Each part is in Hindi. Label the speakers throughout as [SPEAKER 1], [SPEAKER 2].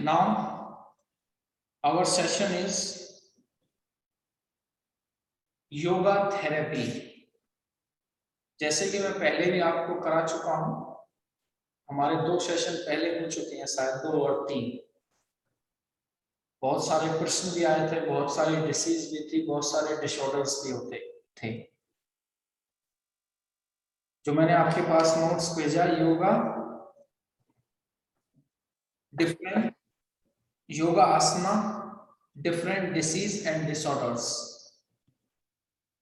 [SPEAKER 1] Now our session is yoga therapy. जैसे कि मैं पहले भी आपको करा चुका हूं, हमारे 2 सेशन पहले हो चुके हैं, शायद 2 और 3। बहुत सारे प्रश्न भी आए थे, बहुत सारी डिसीज भी थी, बहुत सारे डिसऑर्डर्स भी होते थे। जो मैंने आपके पास नोट्स भेजा, yoga different yoga asana different disease and disorders,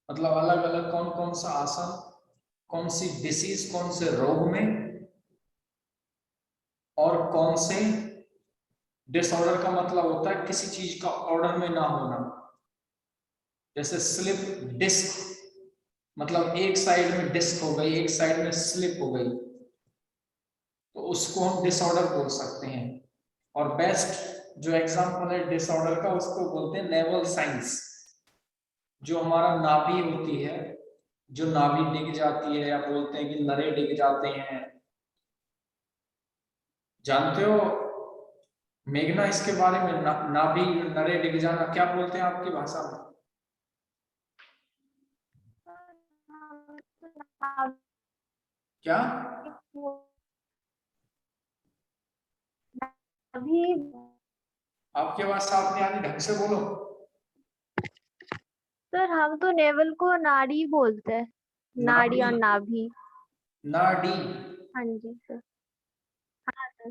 [SPEAKER 1] मतलब अलग अलग कौन कौन सा आसन, कौन सी डिसीज, कौन से रोग में, और कौन से डिसऑर्डर का मतलब होता है किसी चीज का ऑर्डर में ना होना। जैसे स्लिप डिस्क, मतलब एक साइड में डिस्क हो गई, एक साइड में स्लिप हो गई, तो उसको हम डिसऑर्डर बोल सकते हैं। और बेस्ट जो एग्जांपल है डिसऑर्डर का, उसको बोलते हैं नेवल साइंस। जो हमारा नाभि होती है, जो नाभि डिग जाती है, या बोलते हैं कि नरे डिग जाते हैं, जानते हो मेघना इसके बारे में? नाभि नरे डिग जाना क्या बोलते हैं आपकी भाषा में? क्या?
[SPEAKER 2] अभी
[SPEAKER 1] आपकी आवाज साफ नहीं आ रही, ढंग से बोलो।
[SPEAKER 2] सर हम तो नेवल को नाड़ी बोलते हैं, नाड़ी और नाभि।
[SPEAKER 1] नाड़ी।
[SPEAKER 2] हाँ जी सर। हाँ सर।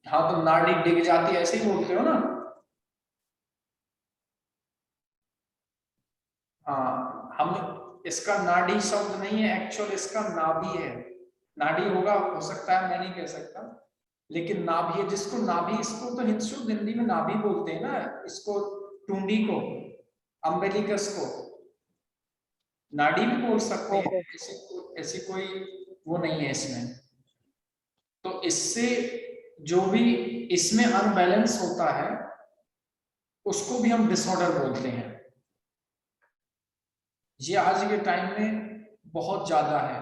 [SPEAKER 1] हाँ तो नाड़ी डिग जाती है, ऐसे ही बोलते हो ना? हाँ, हम इसका नाड़ी शब्द नहीं है, एक्चुअल इसका नाभि है। नाड़ी होगा, हो सकता है, मैं नहीं कह सकता, लेकिन नाभि है। जिसको नाभि, इसको तो शुद्ध हिंदी में नाभि बोलते हैं ना, इसको टुंडी को, अम्बेलिकस को नाड़ी भी बोल सकते हैं। ऐसी कोई वो नहीं है इसमें। तो इससे जो भी इसमें अनबैलेंस होता है, उसको भी हम डिसऑर्डर बोलते हैं। ये आज के टाइम में बहुत ज्यादा है।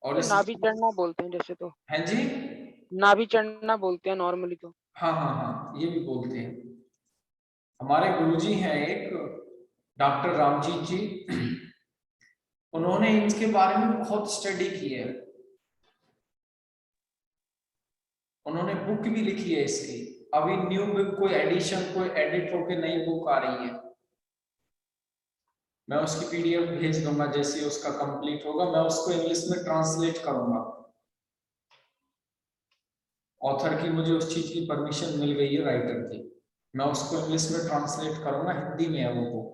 [SPEAKER 1] और
[SPEAKER 3] तो नाभि चढ़ना बोलते हैं जैसे, तो
[SPEAKER 1] है जी,
[SPEAKER 3] नाभि चढ़ना बोलते हैं नॉर्मली तो।
[SPEAKER 1] हाँ हाँ हाँ, ये भी बोलते हैं। हमारे गुरुजी हैं एक, डॉक्टर रामजीत जी, उन्होंने इनके बारे में बहुत स्टडी की है। उन्होंने बुक भी लिखी है इसकी। अभी न्यू बुक, कोई एडिशन, कोई एडिट होकर नई बुक आ रही है। मैं उसकी पीडीएफ भेज दूंगा, जैसे ही उसका कंप्लीट होगा मैं उसको इंग्लिश में ट्रांसलेट करूंगा। ऑथर की मुझे उस चीज की परमिशन मिल गई है, राइटर की। मैं उसको इंग्लिश में ट्रांसलेट करूंगा, हिंदी में है वो बुक।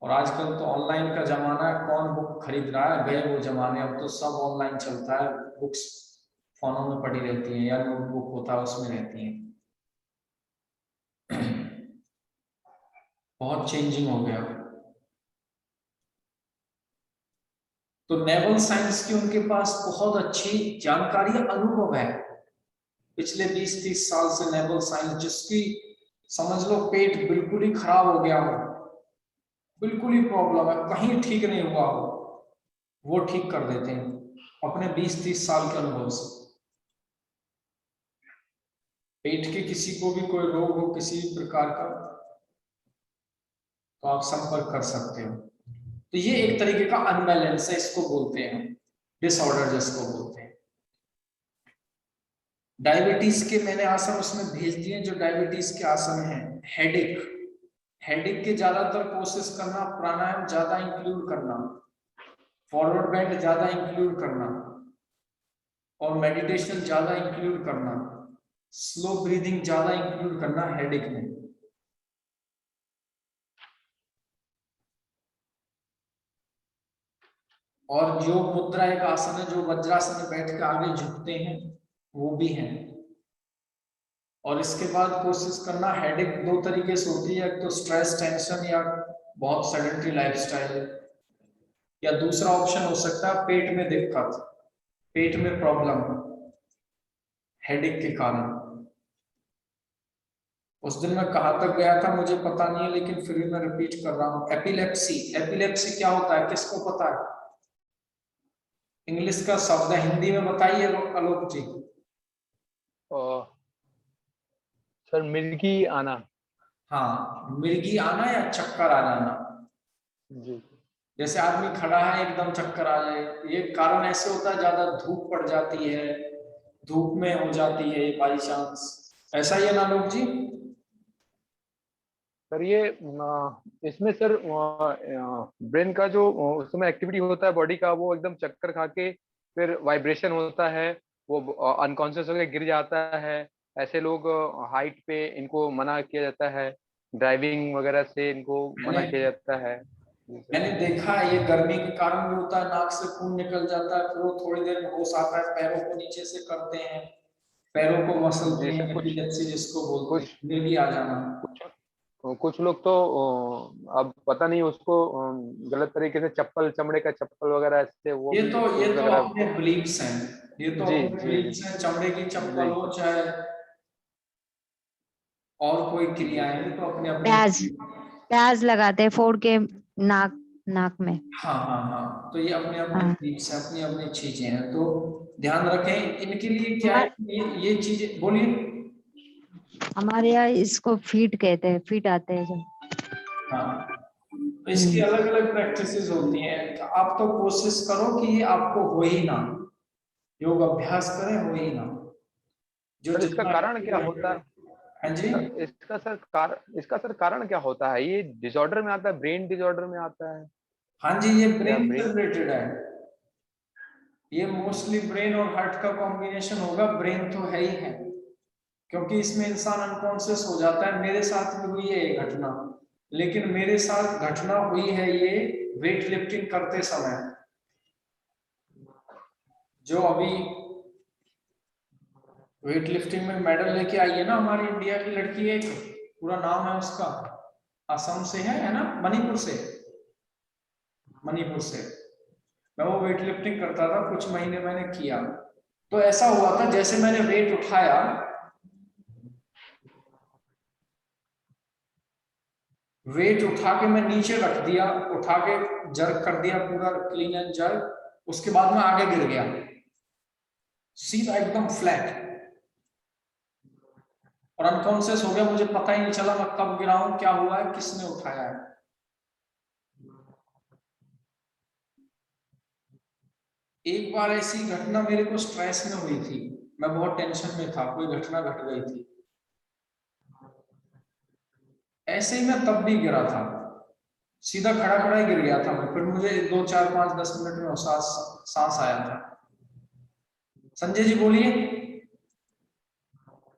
[SPEAKER 1] और आजकल तो ऑनलाइन का जमाना है, कौन बुक खरीद रहा है? गए वो जमाने, अब तो सब ऑनलाइन चलता है। बुक्स फोनों में पड़ी रहती हैं, या नोटबुक होता है उसमें रहती हैं। बहुत चेंजिंग हो गया। तो नेवल साइंस की उनके पास बहुत अच्छी जानकारी, अनुभव है। पिछले 20-30 साल से नेवल साइंस, जिसकी समझ लो पेट बिल्कुल ही खराब हो गया हो, बिल्कुल ही प्रॉब्लम है, कहीं ठीक नहीं हुआ हो, वो ठीक कर देते हैं अपने 20-30 साल के अनुभव से। पेट के किसी को भी कोई रोग हो किसी भी प्रकार का, तो आप संपर्क कर सकते हो। तो ये एक तरीके का अनबैलेंस है, इसको बोलते हैं डिसऑर्डर, जिसको बोलते हैं। डायबिटीज के मैंने आसन उसमें भेज दिए, जो डायबिटीज के आसन हैं। हेडेक, हेडेक के ज्यादातर कोशिश करना, प्राणायाम ज्यादा इंक्लूड करना, फॉरवर्ड बेंड ज्यादा इंक्लूड करना, और मेडिटेशन ज्यादा इंक्लूड करना, स्लो ब्रीदिंग ज्यादा इंक्लूड करना हेडेक में। और जो मुद्रा एक आसन है, जो वज्रासन में बैठ के आगे झुकते हैं, वो भी है। और इसके बाद कोशिश करना, हेडेक 2 तरीके से होती है, एक तो स्ट्रेस टेंशन, या बहुत सेडेंटरी लाइफस्टाइल, या दूसरा ऑप्शन हो सकता है पेट में दिक्कत, पेट में प्रॉब्लम हेडेक के कारण। उस दिन मैं कहां तक गया था मुझे पता नहीं है, लेकिन फिर भी मैं रिपीट कर रहा हूं। एपिलेप्सी, एपिलेप्सी क्या होता है, किसको पता है? इंग्लिश का शब्द है, हिंदी में बताइए आलोक जी।
[SPEAKER 4] सर मिर्गी आना।
[SPEAKER 1] हाँ, मिर्गी आना या चक्कर आ जाना।
[SPEAKER 4] जी।
[SPEAKER 1] जैसे आदमी खड़ा है एकदम चक्कर आ जाए, ये कारण ऐसे होता है ज्यादा धूप पड़ जाती है, धूप में हो जाती है बाई चांस, ऐसा ही है ना लोग जी।
[SPEAKER 4] सर ये इसमें सर ब्रेन का जो उस समय एक्टिविटी होता है बॉडी का, वो एकदम चक्कर खा के फिर वाइब्रेशन होता है, वो अनकॉन्शियस होकर गिर जाता है। ऐसे लोग हाइट पे इनको मना किया जाता है, ड्राइविंग वगैरह से इनको मना किया जाता है।
[SPEAKER 1] मैंने देखा है ये गर्मी के कारण भी होता है, नाक से खून निकल जाता है, फिर वो थोड़ी देर में होश आता है, पैरों को नीचे से करते हैं, पैरों को मसलते
[SPEAKER 4] जी सर,
[SPEAKER 1] हैं, एपिलेप्सी जिसको बोलते
[SPEAKER 4] कुछ
[SPEAKER 1] हैं, मिर्गी आ जाना।
[SPEAKER 4] कुछ लोग तो अब पता नहीं उसको गलत तरीके से चप्पल, चमड़े का चप्पल वगैरह ऐसे वो भी
[SPEAKER 1] ये
[SPEAKER 4] शूज
[SPEAKER 1] तो
[SPEAKER 4] वगैरह।
[SPEAKER 1] अपने बिलीव्स हैं, ये तो
[SPEAKER 4] जी
[SPEAKER 1] अपने
[SPEAKER 4] जी जी
[SPEAKER 1] बिलीव्स हैं, चमड़े की चप्पल
[SPEAKER 4] जी।
[SPEAKER 1] हो चाहे और कोई क्रियाएं, ये तो अपने अपने।
[SPEAKER 2] प्याज प्याज लगाते हैं फोड़ के नाक नाक में।
[SPEAKER 1] हाँ हाँ हाँ, तो ये अपने अपने
[SPEAKER 2] हाँ।
[SPEAKER 1] बिलीव्स हैं, अपनी अपनी चीजें हैं, तो ध्यान रखें इनके लिए क्या है,
[SPEAKER 2] हमारे
[SPEAKER 1] ये चीजें बोलिए।
[SPEAKER 2] हमारे यहाँ इसको फीट कहते हैं, फीट आते हैं जब।
[SPEAKER 1] हाँ, तो इसकी अलग अलग प्रैक्टिसेस होती हैं, तो आप तो कोशिश करो कि ये आपको हो ही ना, योग अभ्यास करें हो ही ना, जो
[SPEAKER 4] सर इसका
[SPEAKER 1] जितना
[SPEAKER 4] कारण क्या होता है?
[SPEAKER 1] हाँ जी।
[SPEAKER 4] इसका सर कारण क्या होता है? ये डिसऑर्डर में आता है, ब्रेन डिसऑर्डर में आता है
[SPEAKER 1] हाँ जी, ये
[SPEAKER 4] या
[SPEAKER 1] ब्रेन से
[SPEAKER 4] ब्रेन?
[SPEAKER 1] रिलेटेड है, ये मोस्टली ब्रेन और हार्ट का कॉम्बिनेशन होगा, ब्रेन तो है ही है, क्योंकि इसमें इंसान अनकॉन्शियस हो जाता है। मेरे साथ भी हुई है ये घटना, लेकिन मेरे साथ घटना हुई है ये वेट लिफ्टिंग करते समय। जो अभी वेट लिफ्टिंग में मेडल लेके आई है ना हमारी इंडिया की लड़की, एक पूरा नाम है उसका, असम से है ना, मणिपुर से, मणिपुर से। मैं वो वेट लिफ्टिंग करता था, कुछ महीने मैंने किया, तो ऐसा हुआ था जैसे मैंने वेट उठाया, वेट उठा के मैं नीचे रख दिया, उठा के जर्क कर दिया पूरा क्लीन एंड जर्क, उसके बाद मैं आगे गिर गया सीधा एकदम फ्लैट, और अनकॉन्शियस हो गया, मुझे पता ही नहीं चला मैं कब गिरा हूं, क्या हुआ है, किसने उठाया है। एक बार ऐसी घटना मेरे को स्ट्रेस में हुई थी, मैं बहुत टेंशन में था, कोई घटना घट गई थी, ऐसे ही मैं तब भी गिरा था, सीधा खड़ा खड़ा ही गिर गया था मैं, फिर मुझे 2 4 5 10 मिनट में सांस आया था। संजय जी बोलिए।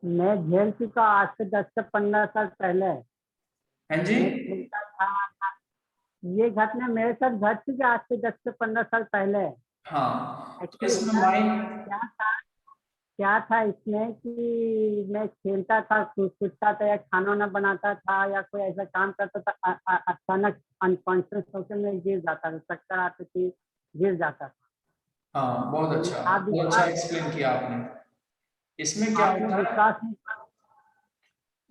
[SPEAKER 5] मैं झेल चुका आज से 10 से 15 साल पहले।
[SPEAKER 1] हाँ जी।
[SPEAKER 5] मैं खेलता था, ये घटना मेरे साथ घट चुकी आज से 10 से 15 साल पहले।
[SPEAKER 1] हाँ, तो
[SPEAKER 5] एक्चुअली
[SPEAKER 1] इसमें माइंड
[SPEAKER 5] क्या था इसमें कि मैं खेलता था, कुदता था, या खाना वाना बनाता था, या कोई ऐसा काम करता था, अचानक अनकॉन्शियस होकर मैं गिर जाता था, चक्कर आते थे, गिर जाता था।
[SPEAKER 1] हाँ, बहुत अच्छा,
[SPEAKER 5] आप
[SPEAKER 1] बहुत अच्छा एक्सप्लेन किया आपने। इसमें क्या
[SPEAKER 5] आपने
[SPEAKER 1] होता है,
[SPEAKER 5] विश्वास नहीं किया।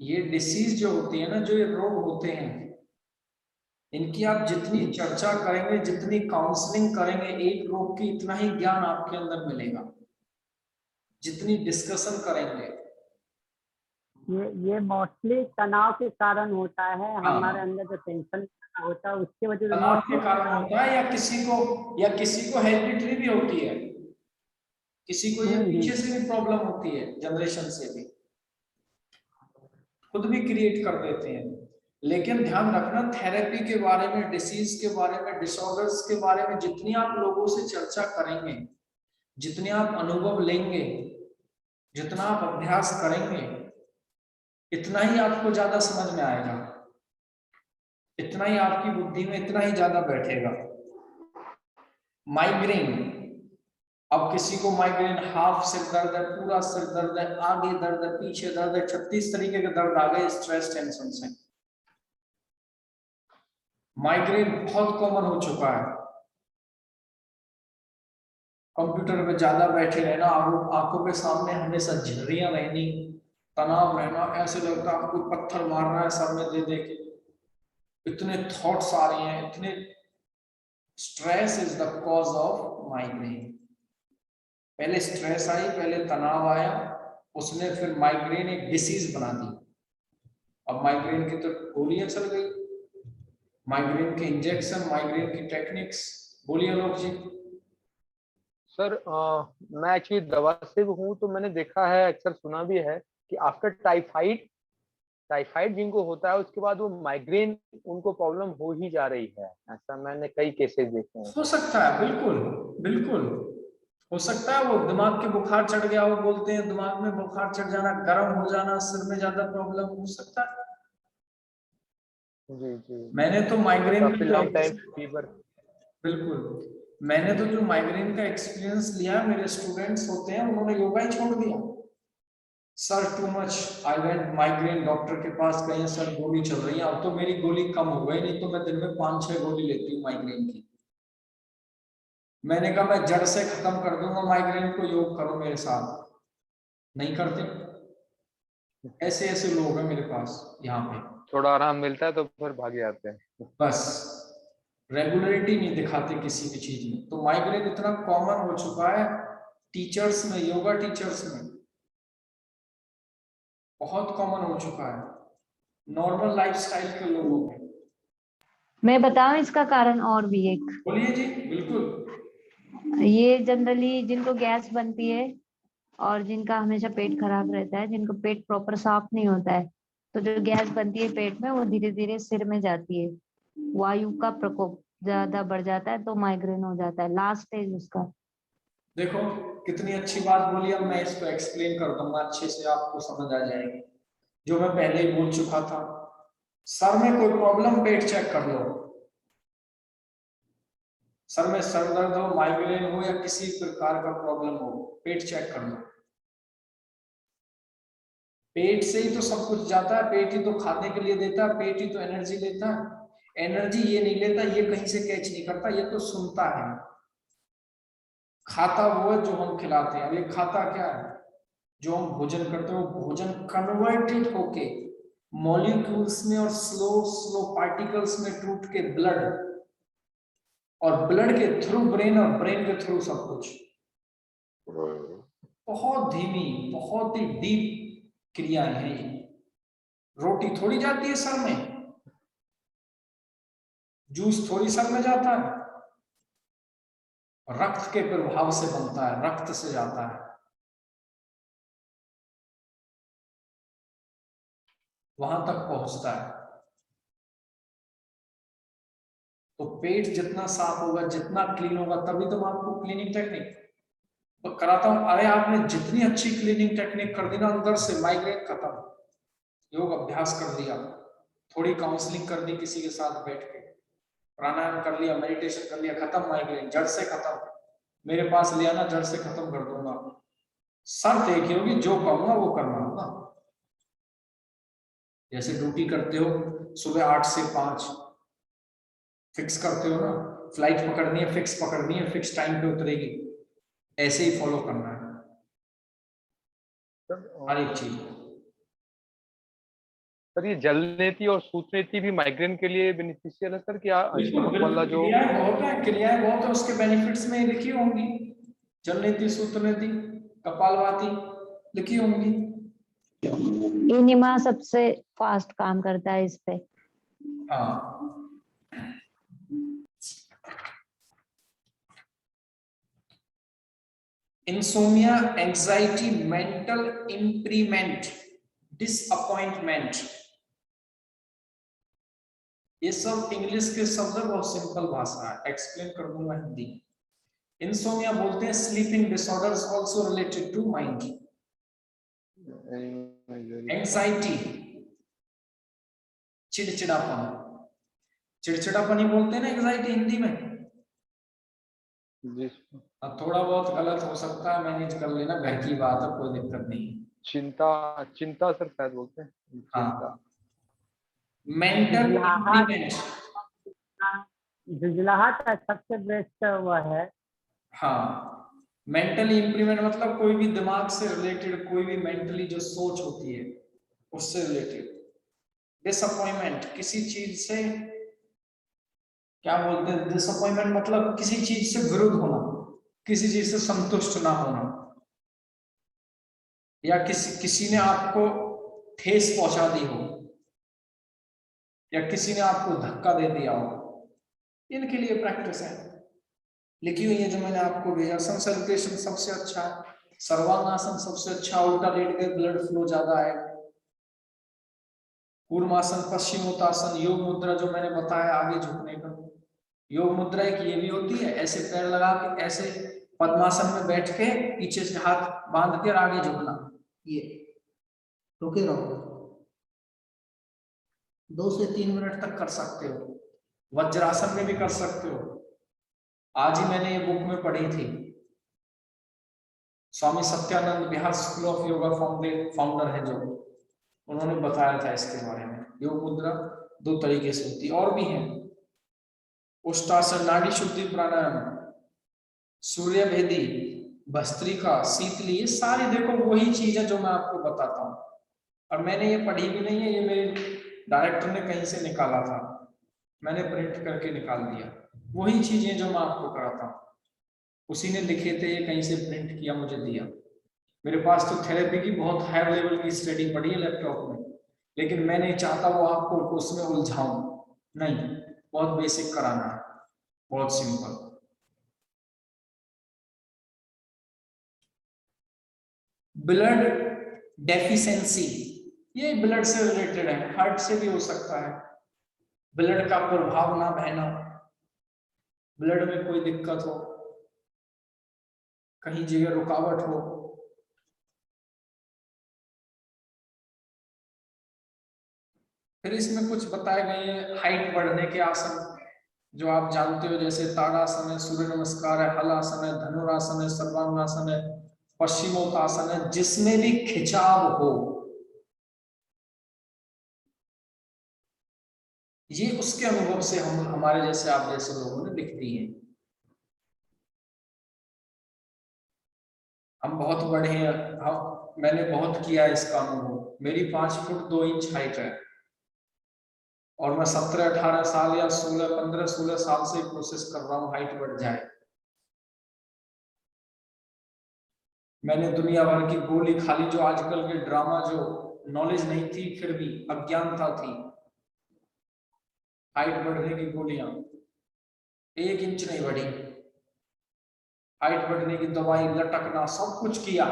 [SPEAKER 1] ये डिसीज जो होती है ना, जो ये रोग होते हैं, इनकी आप जितनी चर्चा करेंगे, जितनी काउंसलिंग करेंगे, एक रोग की इतना ही ज्ञान आपके अंदर मिलेगा, जितनी डिस्कशन करेंगे।
[SPEAKER 5] ये मोस्टली तनाव के कारण होता है,
[SPEAKER 1] हाँ,
[SPEAKER 5] हमारे अंदर जो टेंशन होता है उसकी वजह से
[SPEAKER 1] तनाव के
[SPEAKER 5] मोस्टली।
[SPEAKER 1] कारण होता है, या किसी को हेरिडिटरी भी होती है, किसी को ये पीछे से भी प्रॉब्लम होती है, जनरेशन से भी, खुद भी क्रिएट कर देते हैं। लेकिन ध्यान रखना, थेरेपी के बारे में, डिसीज के बारे में, डिसऑर्डर्स के बारे में जितनी आप लोगों से चर्चा करेंगे, जितने आप अनुभव लेंगे, जितना आप अभ्यास करेंगे, इतना ही आपको ज्यादा समझ में आएगा, इतना ही आपकी बुद्धि में इतना ही ज्यादा बैठेगा। माइग्रेन, अब किसी को माइग्रेन, हाफ सिर दर्द है, पूरा सिर दर्द है, आगे दर्द है, पीछे दर्द है, 36 तरीके के दर्द आ गए स्ट्रेस टेंशन से। माइग्रेन बहुत कॉमन हो चुका है, कंप्यूटर पे ज्यादा बैठे रहना, आंखों के सामने हमेशा झिर्रियां रहनी, तनाव रहना, ऐसे लगता है आपको पत्थर मार रहा है सर में दे दे के, इतने थॉट्स आ रहे हैं, इतने। Stress is the cause of migraine. पहले स्ट्रेस आई, पहले तनाव आया, उसने फिर माइग्रेन एक डिसीज बना दी। अब माइग्रेन की तो गोलियां चल गई, माइग्रेन के इंजेक्शन, माइग्रेन की टेक्निक्स। बोलिए लोग जी।
[SPEAKER 4] सर मैं एक्चुअली दवा से हूँ, तो मैंने देखा है, अक्सर सुना भी है कि आफ्टर टाइफाइड टाइफाइड जिनको होता है उसके बाद वो माइग्रेन उनको प्रॉब्लम हो ही जा रही है। ऐसा मैंने कई केसेस देखे हैं।
[SPEAKER 1] हो सकता है, बिल्कुल बिल्कुल हो सकता है। वो दिमाग के बुखार चढ़ गया, वो बोलते हैं दिमाग में बुखार चढ़ जाना, गर्म हो जाना, सिर में ज्यादा प्रॉब्लम हो सकता है।
[SPEAKER 4] जी जी।
[SPEAKER 1] मैंने तो माइग्रेन
[SPEAKER 4] काफी
[SPEAKER 1] का
[SPEAKER 4] लॉन्ग टाइम फीवर।
[SPEAKER 1] बिल्कुल, मैंने तो जो माइग्रेन का एक्सपीरियंस लिया, मेरे स्टूडेंट्स होते हैं उन्होंने योगा ही छोड़ दिया। Sir too much, I went migraine doctor के पास गए, सर गोली चल रही है, अब तो मेरी गोली कम हो गई, नहीं तो मैं दिन में 5-6 गोली लेती हूँ माइग्रेन की। मैंने कहा मैं जड़ से खत्म कर दूंगा माइग्रेन को, योग करो मेरे साथ। नहीं करते। ऐसे ऐसे लोग हैं मेरे पास यहाँ पे।
[SPEAKER 4] थोड़ा आराम मिलता है तो फिर भागे आते हैं।
[SPEAKER 1] बस रेगुलरिटी नहीं दिखाते किसी भी चीज में। तो माइग्रेन इतना कॉमन हो चुका है टीचर्स में, योगा टीचर्स में बहुत कॉमन हो चुका है, नॉर्मल लाइफस्टाइल के लोगों में।
[SPEAKER 6] मैं बताऊं इसका कारण और भी एक।
[SPEAKER 1] बोलिए जी। बिल्कुल।
[SPEAKER 6] ये जनरली जिनको गैस बनती है और जिनका हमेशा पेट खराब रहता है, जिनको पेट प्रॉपर साफ नहीं होता है, तो जो गैस बनती है पेट में वो धीरे धीरे सिर में जाती है, वायु का प्रकोप ज्यादा बढ़ जाता है तो माइग्रेन हो जाता है, लास्ट स्टेज उसका।
[SPEAKER 1] देखो कितनी अच्छी बात बोली। अब मैं इसको एक्सप्लेन कर दूंगा अच्छे से, आपको समझ आ जाएगी जो मैं पहले ही बोल चुका था। सर में कोई प्रॉब्लम, पेट चेक कर लो। सर में सर दर्द हो, माइग्रेन हो या किसी प्रकार का प्रॉब्लम हो, पेट चेक कर लो। पेट से ही तो सब कुछ जाता है, पेट ही तो खाने के लिए देता है, पेट ही तो एनर्जी देता है। एनर्जी ये नहीं लेता, ये कहीं से कैच नहीं करता, ये तो सुनता है। खाता वो है जो हम खिलाते हैं। अब ये खाता क्या है, जो हम भोजन करते हैं, वो भोजन कन्वर्टेड होके मॉलिक्यूल्स में और स्लो स्लो पार्टिकल्स में टूट के ब्लड, और ब्लड के थ्रू ब्रेन, और ब्रेन के थ्रू सब कुछ। बहुत धीमी, बहुत ही डीप क्रियाएं हैं ये। रोटी थोड़ी जाती है सर में, जूस थोड़ी सर में जाता है, रक्त के प्रभाव से बनता है, रक्त से जाता है, वहां तक पहुंचता है। तो पेट जितना साफ होगा, जितना क्लीन होगा, तभी तो मैं आपको क्लीनिंग टेक्निक तो कराता हूं। अरे आपने जितनी अच्छी क्लीनिंग टेक्निक कर दी ना, अंदर से माइग्रेन खत्म। योग अभ्यास कर दिया, थोड़ी काउंसलिंग कर दी किसी के साथ बैठ के, प्राणायाम कर लिया, मेडिटेशन कर लिया, खत्म माइग्रेन, जड़ से खत्म। मेरे पास ले आना, जड़ से खत्म कर दूंगा। शर्त एक ही होगी, जो कहूंगा वो करना होगा। जैसे ड्यूटी करते हो सुबह 8 से 5 फिक्स करते हो ना, फ्लाइट पकड़नी है, फिक्स पकड़नी है, फिक्स टाइम पे उतरेगी, ऐसे ही फॉलो करना है हर एक चीज।
[SPEAKER 4] सर ये जल नीति और सूत नीति भी माइग्रेन के लिए बेनिफिशियल है सर? क्या स्टमक वाला जो
[SPEAKER 1] क्रियाएं बहुत है, क्रियाएं बहुत है, उसके बेनिफिट्स में लिखी होंगी, जल नीति, सूत्र नीति, कपालभाति लिखी होंगी।
[SPEAKER 6] इनिमा सबसे फास्ट काम करता है इस पे।
[SPEAKER 1] हाँ, इंसोमिया, एंजाइटी, मेंटल इम्प्रीमेंट, डिसअपॉइंटमेंट, ये सब इंग्लिश के शब्द है, बहुत सिंपल भाषा है, एक्सप्लेन कर दूंगा हिंदी। इंसोमिया बोलते हैं sleeping disorders also related to mind. Anxiety, चिड़चिड़ापन, चिड़चिड़ापन ही बोलते हैं ना एंजाइटी हिंदी में।
[SPEAKER 4] जी
[SPEAKER 1] अब थोड़ा बहुत गलत हो सकता है, मैनेज कर लेना, घर की बात है, कोई दिक्कत नहीं।
[SPEAKER 4] चिंता, चिंता सर शायद बोलते हैं, चिंता।
[SPEAKER 1] हाँ, मेंटल इम्प्लीमेंट,
[SPEAKER 5] झुंझलाहट सबसे बेस्ट वो है।
[SPEAKER 1] हाँ, मेंटली इम्प्लीमेंट मतलब कोई भी दिमाग से रिलेटेड, कोई भी मेंटली जो सोच होती है उससे रिलेटेड। डिसअपॉइंटमेंट, किसी चीज से, क्या बोलते हैं डिसअपॉइंटमेंट मतलब किसी चीज से विरुद्ध होना, किसी चीज से संतुष्ट ना होना, या किसी ने आपको ठेस पहुंचा दी हो, या किसी ने आपको धक्का दे दिया हो, इनके लिए प्रैक्टिस है। लिखी हुई है जो मैंने आपको भेजा। सन सैल्यूटेशन सबसे अच्छा, सर्वांगासन सबसे अच्छा, उल्टा लेट के ब्लड फ्लो ज्यादा है। कूर्मासन, पश्चिमोत्तासन, योग मुद्रा जो मैंने बताया आगे झुकने का। योग मुद्रा एक ये भी होती है, ऐसे पैर लगा के ऐसे पद्मासन में बैठ के पीछे से हाथ बांध के आगे झुकना, ये रुके रहो, 2 से 3 मिनट तक कर सकते हो। वज्रासन में भी कर सकते हो। आज ही मैंने ये बुक में पढ़ी थी, Swami Satyanand Bihar school of yoga founder है जो, उन्होंने बताया था इसके बारे में। योग मुद्रा 2 तरीके से होती, और भी है। उष्टासन, नाड़ी शुद्धि प्राणायाम, सूर्य भेदी, भस्त्रिका, शीतली, ये सारी देखो वही चीज है जो मैं आपको बताता हूँ। और मैंने ये पढ़ी भी नहीं है, ये मेरे डायरेक्टर ने कहीं से निकाला था, मैंने प्रिंट करके निकाल दिया। वही चीजें जो मैं आपको कराता हूँ, उसी ने लिखे थे, ये कहीं से प्रिंट किया मुझे दिया। मेरे पास तो थेरेपी की बहुत हाई लेवल की स्टडी पड़ी है लैपटॉप में, लेकिन मैं नहीं चाहता वो आपको उसमें उलझाऊं, नहीं, बहुत बेसिक कराना है, बहुत सिंपल। ब्लड डेफिशिएंसी, ये ब्लड से रिलेटेड है, हार्ट से भी हो सकता है। ब्लड का प्रभाव ना बहना, ब्लड में कोई दिक्कत हो, कहीं जगह रुकावट हो, फिर इसमें कुछ बताए गए हैं हाइट बढ़ने के आसन जो आप जानते हो, जैसे ताड़ासन है, सूर्य नमस्कार है, हलासन है, धनुरासन है, सर्वांगासन है, पश्चिमोत्तासन है, जिसमें भी खिंचाव हो, ये उसके अनुभव से हम हमारे जैसे आप जैसे लोगों ने लिख दी है। हम बहुत बड़े हैं, मैंने बहुत किया इसका अनुभव। मेरी 5 फुट 2 इंच हाइट है और मैं 17-18 साल या 15-16 साल से कोशिश कर रहा हूँ हाइट बढ़ जाए। मैंने दुनिया भर की गोली खा ली, जो आजकल के ड्रामा, जो नॉलेज नहीं थी फिर भी अज्ञानता थी, हाइट बढ़ने की गोलियां, 1 इंच नहीं बढ़ी। हाइट बढ़ने की दवाई, लटकना, सब कुछ किया।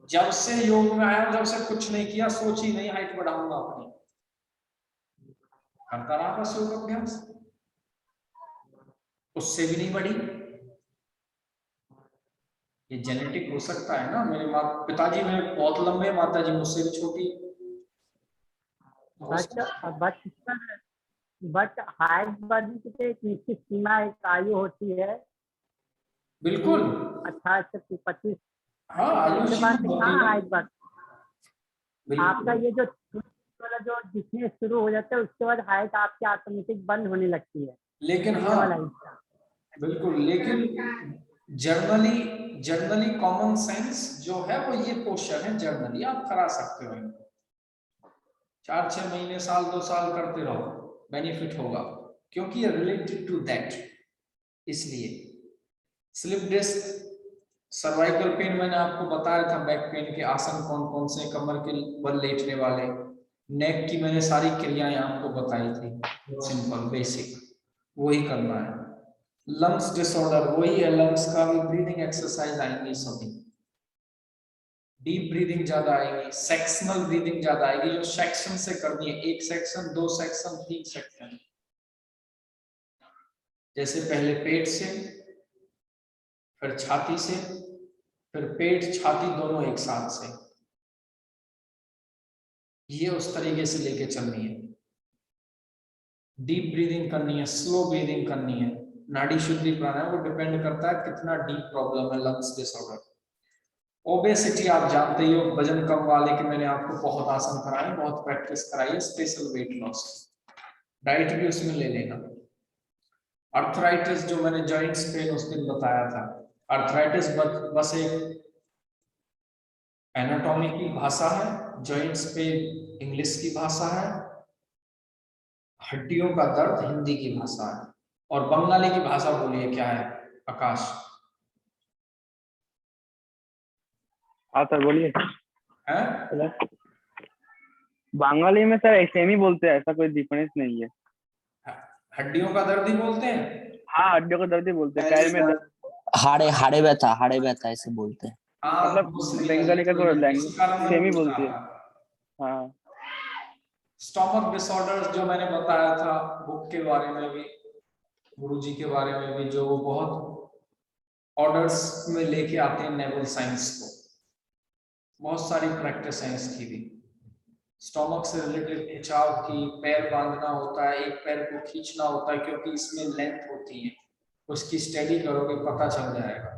[SPEAKER 1] जब से योग में आया, जब से कुछ नहीं किया, सोच ही नहीं हाइट बढ़ाऊंगा अपनी। करता रहा बस योग अभ्यास, उससे भी नहीं बढ़ी। ये जेनेटिक हो सकता है ना, मेरे पिताजी मेरे बहुत लंबे, माताजी मुझसे भी छोटी।
[SPEAKER 5] बट हाइट बढ़ने की एक निश्चित सीमा, एक आयु होती है।
[SPEAKER 1] बिल्कुल
[SPEAKER 5] 18 से 25।
[SPEAKER 1] हाँ, आयु सीमा
[SPEAKER 5] कहाँ हाइट बढ़,
[SPEAKER 1] बिल्कुल।
[SPEAKER 5] आपका ये जो वाला जो दिखने शुरू हो जाता है, उसके बाद हाइट आपकी ऑटोमेटिक बंद होने लगती है।
[SPEAKER 1] लेकिन हाँ, बिल्कुल, लेकिन जर्नली कॉमन सेंस जो है वो ये पोस्चर है, जर्नली आप करा सकते हो। 4-6 महीने, साल 2 साल करते रहो, बेनिफिट होगा, क्योंकि ये रिलेटेड टू दैट। इसलिए स्लिप डिस्क, सर्वाइकल पेन मैंने आपको बताया था, बैक पेन के आसन कौन कौन से, कमर के बल लेटने वाले, नेक की मैंने सारी क्रियाएं आपको बताई थी, सिंपल बेसिक, वही करना है। लंग्स डिसऑर्डर वही है, लंग्स का भी ब्रीदिंग एक्सरसाइज आएंगी सभी। डीप ब्रीदिंग ज्यादा आएगी, सेक्शनल ब्रीदिंग ज्यादा आएगी, जो सेक्शन से करनी है, 1 सेक्शन, 2 सेक्शन, 3 सेक्शन। जैसे पहले पेट से, फिर छाती से, फिर पेट छाती दोनों एक साथ से, ये उस तरीके से लेके चलनी है। डीप ब्रीदिंग करनी है, स्लो ब्रीदिंग करनी है। नाड़ी शुद्धि प्राणायाम, वो डिपेंड करता है कितना डीप प्रॉब्लम है, लंग्स डिसऑर्डर। ओबेसिटी आप जानते ही हो, वजन कम वाले के मैंने आपको बहुत आसन कराए, बहुत प्रैक्टिस कराई है, स्पेशल वेट लॉस। डाइट भी उसमें ले लेना। अर्थराइटिस जो मैंने जॉइंट्स पेन उस दिन बताया था, अर्थराइटिस बस एक एनाटॉमी की भाषा है, जॉइंट्स पेन इंग्लिश की भाषा है, हड्डियों का दर्द हिंदी की भाषा है। और बंगाली की भाषा बोलिए क्या है, आकाश।
[SPEAKER 7] हाँ सर बोलिए।
[SPEAKER 1] है
[SPEAKER 7] बंगाली में सर सेम ही बोलते हैं, ऐसा कोई डिफरेंस नहीं है।
[SPEAKER 1] हड्डियों का दर्द ही बोलते हैं।
[SPEAKER 7] हाँ हड्डियों को दर्द ही बोलते हैं, पैर में दर्द।
[SPEAKER 8] हाड़े व्यथा ऐसे बोलते हैं।
[SPEAKER 1] हाँ
[SPEAKER 7] मतलब
[SPEAKER 1] mostly
[SPEAKER 7] बंगाली का
[SPEAKER 1] तो
[SPEAKER 7] तो
[SPEAKER 1] इसी
[SPEAKER 7] लैंग्वेज
[SPEAKER 1] कारण
[SPEAKER 7] सेम
[SPEAKER 1] मैंने
[SPEAKER 7] ही
[SPEAKER 1] पूछा
[SPEAKER 7] बोलती है।
[SPEAKER 1] था।
[SPEAKER 7] हाँ
[SPEAKER 1] स्टोमक डिसऑर्डर्स जो मैंने बताया था बुक के बारे में भी, गुरुजी के बारे में भी, जो वो बहुत ऑर्डर्स में लेके आते हैं नेवल साइंस को, बहुत सारी प्रैक्टिस साइंस की भी, स्टोमक से रिलेटेड खिंचाव की, पैर बांधना होता है, एक पैर को खींचना होता है क्योंकि इसमें लेंथ होती है, उसकी स्टडी करोगे पता चल जाएगा।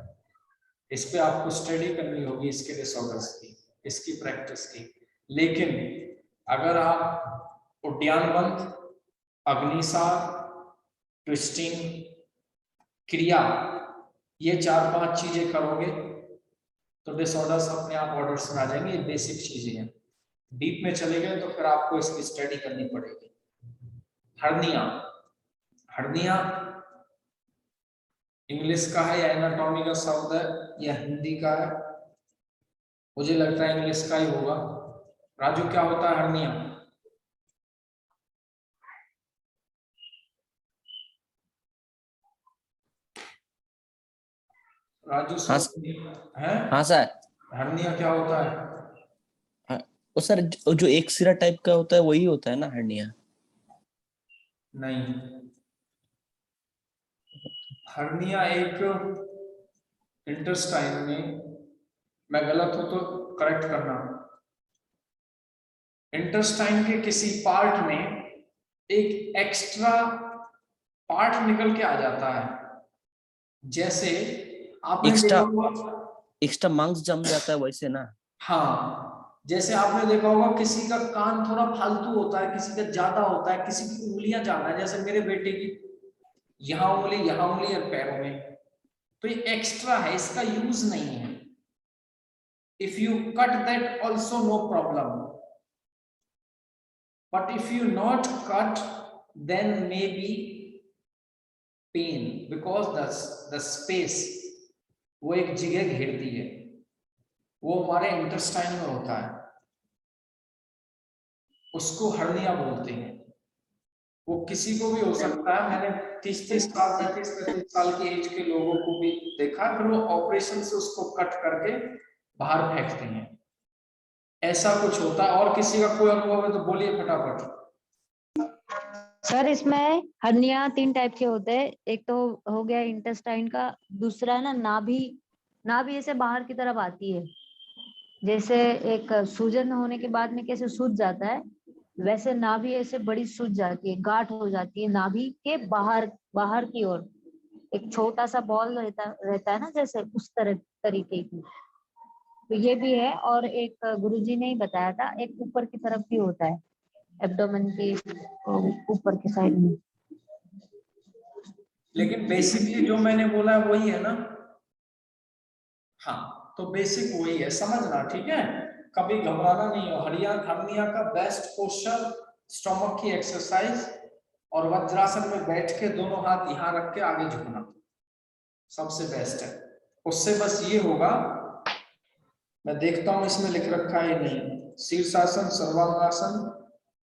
[SPEAKER 1] इस पे आपको स्टडी करनी होगी इसके डिसऑर्डर्स की, इसकी प्रैक्टिस की। लेकिन अगर आप उद्यानबंध, अग्निसार, ट्विस्टिंग, क्रिया, ये 4-5 चीजें करोगे तो डिसऑर्डर्स अपने आप ऑर्डर्स में आ जाएंगे। ये बेसिक चीजें हैं। डीप में चले गए तो फिर आपको इसकी स्टडी करनी पड़ेगी। हर्निया, हर्निया इंग्लिश का है या एनाटॉमी का शब्द है या हिंदी का है? मुझे लगता है इंग्लिश का ही होगा। राजू क्या होता है हर्निया? राजू
[SPEAKER 8] हाँ
[SPEAKER 1] है?
[SPEAKER 8] हाँ सर।
[SPEAKER 1] हर्निया क्या होता है?
[SPEAKER 8] वो सर जो एक सिरा टाइप का होता है वही होता है ना हर्निया?
[SPEAKER 1] नहीं, हर्निया एक इंटेस्टाइन में, मैं गलत हूं तो करेक्ट करना, इंटेस्टाइन के किसी पार्ट में एक एक्स्ट्रा पार्ट निकल के आ जाता है। जैसे आपने
[SPEAKER 8] एक्स्ट्रा मांस जम जाता है वैसे ना?
[SPEAKER 1] हाँ, जैसे आपने देखा होगा किसी का कान थोड़ा फालतू होता है, किसी का ज्यादा होता है, किसी की उंगलियां ज्यादा है, जैसे मेरे बेटे की यहाँ उंगली और पैरों में, तो ये एक्स्ट्रा है, इसका यूज नहीं है। If you cut that also no problem, but if you not cut then may be pain, because the space वो एक जगह घेरती है, वो हमारे इंटेस्टाइन में होता है, उसको हर्निया बोलते हैं। वो किसी को भी हो सकता है। मैंने 30-30 साल 35-35 साल की एज के लोगों को भी देखा, फिर वो ऑपरेशन से उसको कट करके बाहर फेंकते हैं, ऐसा कुछ होता है। और किसी का कोई अनुभव है तो बोलिए फटाफट।
[SPEAKER 6] सर इसमें हर्निया 3 टाइप के होते हैं। एक तो हो गया इंटेस्टाइन का, दूसरा है ना नाभि ऐसे बाहर की तरफ आती है, जैसे एक सूजन होने के बाद में कैसे सूज जाता है, वैसे नाभि ऐसे बड़ी सूज जाती है, गांठ हो जाती है नाभि के बाहर की ओर, एक छोटा सा बॉल रहता है ना, जैसे उस तरीके की। तो ये भी है। और एक गुरुजी ने ही बताया था, एक ऊपर की तरफ भी होता है, एब्डोमेन के ऊपर के साइड में।
[SPEAKER 1] लेकिन बेसिकली जो मैंने बोला है वही है ना? हाँ, तो बेसिक वही है, समझना, ठीक है? कभी घबराना नहीं हो। हर्निया का बेस्ट पोस्चर स्टोमक की एक्सरसाइज और वज्रासन में बैठ के दोनों हाथ यहाँ रख के आगे झुकना सबसे बेस्ट है। उससे बस ये होगा, मैं देखता हूं इसमें लिख रखा है नहीं, शीर्षासन, सर्वांगासन,